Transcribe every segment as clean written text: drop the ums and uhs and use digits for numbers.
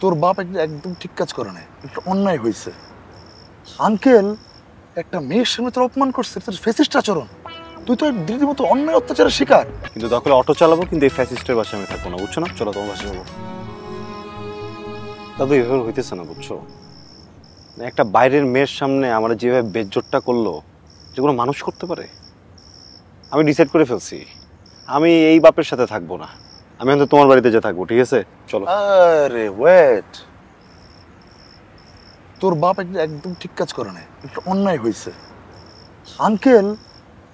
তোর বাপ একদম ঠিক কাজ করে না, একটা অন্যায় হয়েছে। আঙ্কেল একটা মেয়ের সামনে তোর অপমান করছে, তোর ফ্যাসিস্ট আচরণ। তুই তো দিদির মতো অন্যায় অত্যাচারের শিকার। কিন্তু দখলে অটো চালাবো, কিন্তু এই ফ্যাসিস্টের বাসায় আমি থাকবো না, বুঝছো না? চলো তোমার বাসায় যাবো। দাদু এভাবে হইতেছে না, বুঝছো? একটা বাইরের মেয়ের সামনে আমার যেভাবে বেজ্জতটা করলো, যেগুলো মানুষ করতে পারে। আমি ডিসাইড করে ফেলছি, আমি এই বাপের সাথে থাকবো না, আমি অন্তত তোমার বাড়িতে যে থাকবো, ঠিক আছে? চলো। আরে ওয়েট, তোর বাপ একদম ঠিক কাজ করে না, একটা অন্যায় হয়েছে। আঙ্কেল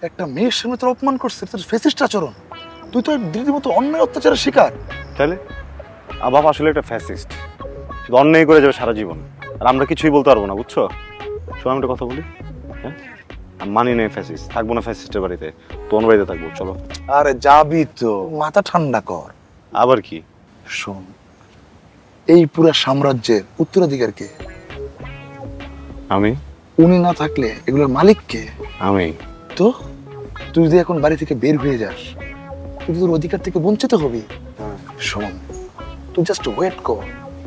একটা মেয়ের সামনে তোর অপমান করছে, তোর ফ্যাসিস্ট আচরণ। তুই তো দিদির মতো অন্যায় অত্যাচারের শিকার। তাহলে বাপ আসলে একটা ফ্যাসিস্ট, শুধু অন্যায় করে যাবে সারা জীবন, আর আমরা কিছুই বলতে পারবো না, বুঝছো? শোনো, আমি একটা কথা বলি, হ্যাঁ? আমি মানি নেই ফ্যাসিস্ট, থাকবো না ফ্যাসিস্টের বাড়িতে, তোমার বাড়িতে থাকবো। চলো। আরে যাবি তো, মাথা ঠান্ডা কর। আবার কি? শোন, এই পুরো সাম্রাজ্যের উত্তরাধিকার কে? আমি। উনি না থাকলে এগুলোর মালিক কে? আমি। তো তুই যদি এখন বাড়ি থেকে বের হয়ে যাস, তুই তোর অধিকার থেকে বঞ্চিত হবি। শোন, তুই জাস্ট ওয়েট কর।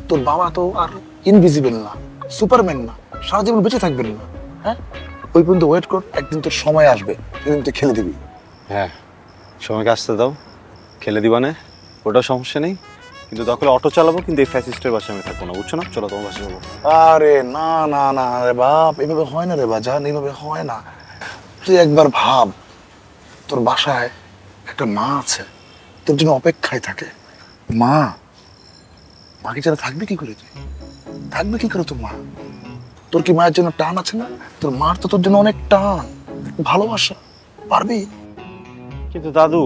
তোর বাবা তো আর ইনভিজিবল না, সুপারম্যান না, সারা জীবন বেঁচে থাকবেন না। হ্যাঁ, ওই পর্যন্ত ওয়েট কর, একদিন তোর সময় আসবে, সেদিন তুই খেলে দিবি। হ্যাঁ, সময়কে আসতে দাও, খেলে দিবা না, ওটা সমস্যা নেই। কিন্তু দখলে অটো চালাবো, কিন্তু এই ফ্যাসিস্টের বাসায় আমি থাকবো না, বুঝছো না? চলো তোমার বাসায় যাবো। আরে না না না রে বাপ, এভাবে হয় না রে বাজান, এভাবে হয় না। তুই একবার ভাব, তোর বাসায় একটা মা আছে, তোর জন্য অপেক্ষায় থাকে। মা, মাকে ছাড়া থাকবে কি করে? তুই থাকবে কি করে? তোর মা, তোর কি মায়ের জন্য টান আছে না? তোর মার তো তোর জন্য অনেক টান, ভালোবাসা। পারবি? কিন্তু দাদু,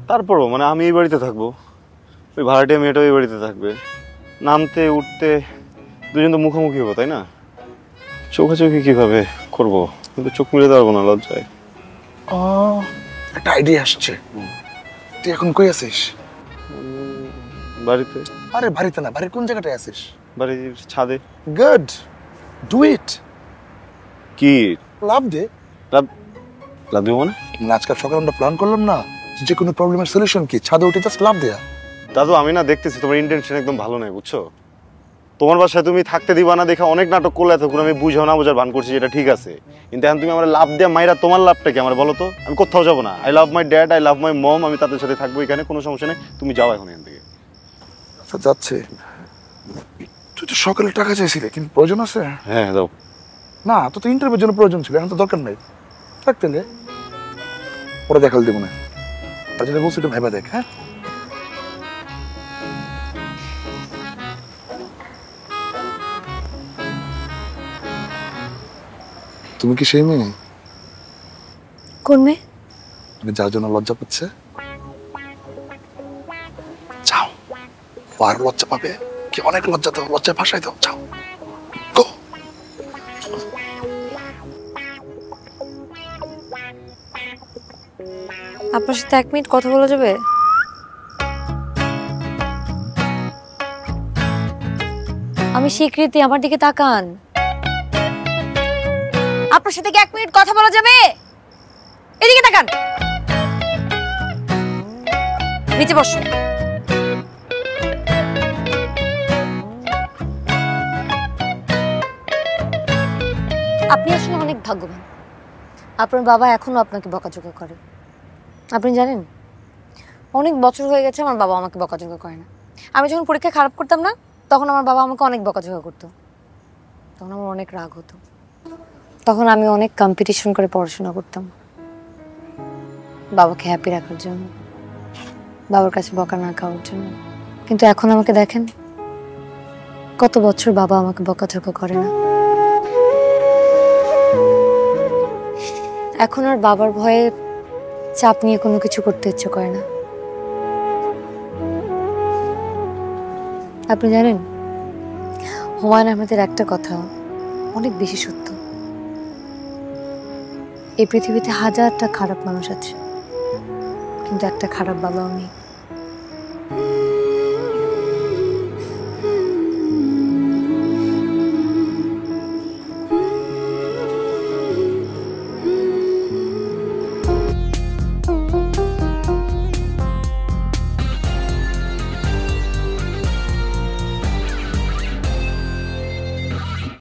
তারপরও মানে আমি এই বাড়িতে থাকবো, ওই ভাড়াটিয়া মেয়েটাও এই বাড়িতে থাকবে, নামতে উঠতে দুজন তো মুখোমুখি হবো, তাই না? চোখাচোখি কিভাবে করবো? কিন্তু চোখ মিলাতে পারবো না লজ্জায়। একটা আইডিয়া আসছে। তুই এখন কই আছিস? বাড়িতে। আরে বাড়িতে না, বাড়ির কোন জায়গাটায় আছিস? বাড়ির ছাদে। Good, do it. কি লাভ দে। লাভ? লাভ দিব মানে? আজকাল সকালে আমরা প্ল্যান করলাম না, যে কোনো প্রবলেমের সলিউশন কি ছাদে উঠে জাস্ট লাভ দেয়া। দাদু আমি না দেখতেছি তোমার ইন্টেনশন একদম ভালো নয়, বুঝছো? তোমার বাসায় তুমি থাকতে দিবা না দেখা অনেক নাটক করলে, এতক্ষণ আমি বুঝাও না বোঝার ভান করছি, যেটা ঠিক আছে। কিন্তু এখন তুমি আমার লাভ দেয়া মাইরা, তোমার লাভটা কি আমার বলো তো? আমি কোথাও যাবো না। I love my dad, I love my mom, আমি তাদের সাথে থাকবো এখানে, কোনো সমস্যা নেই। তুমি যাও এখন এখান থেকে। আচ্ছা যাচ্ছে। তুই তো সকালে টাকা চাইছিলে, কিন্তু প্রয়োজন আছে? হ্যাঁ দাও। না, তো তো ইন্টারভিউর জন্য প্রয়োজন ছিল, এখন তো দরকার নেই। থাকতে পরে দেখাল দেবো না, আর যেটা বলছি এটা ভেবে দেখ। হ্যাঁ, তুমি কি সেই মেয়ে? কোন মেয়ে? যার জন্য লজ্জা পাচ্ছে? যাও, আর লজ্জা পাবে কি? অনেক লজ্জা দাও, লজ্জা ভাষায় দাও, যাও গো। আপনার সাথে 1 মিনিট কথা বলা যাবে? আমি স্বীকৃতি, আমার দিকে তাকান। আপনার সাথে কি 1 মিনিট কথা বলা যাবে? এদিকে তাকান, নিচে বসুন। আপনি আসলে অনেক ভাগ্যবান, আপনার বাবা এখনো আপনাকে বকাঝকা করে। আপনি জানেন, অনেক বছর হয়ে গেছে আমার বাবা আমাকে বকাঝকা করে না। আমি যখন পরীক্ষায় খারাপ করতাম না, তখন আমার বাবা আমাকে অনেক বকাঝকা করতো, তখন আমার অনেক রাগ হতো। তখন আমি অনেক কম্পিটিশন করে পড়াশোনা করতাম বাবাকে হ্যাপি রাখার জন্য, বাবার কাছে বকা না খাওয়ার জন্য। কিন্তু এখন আমাকে দেখেন, কত বছর বাবা আমাকে বকাঝকা করে না। এখন আর বাবার ভয়ে চাপ নিয়ে কোনো কিছু করতে ইচ্ছে করে না। আপনি জানেন, হুমায়ুন আহমেদের একটা কথা অনেক বেশি সত্য। এই পৃথিবীতে হাজারটা খারাপ মানুষ আছে, কিন্তু একটা খারাপ বাবাও নেই।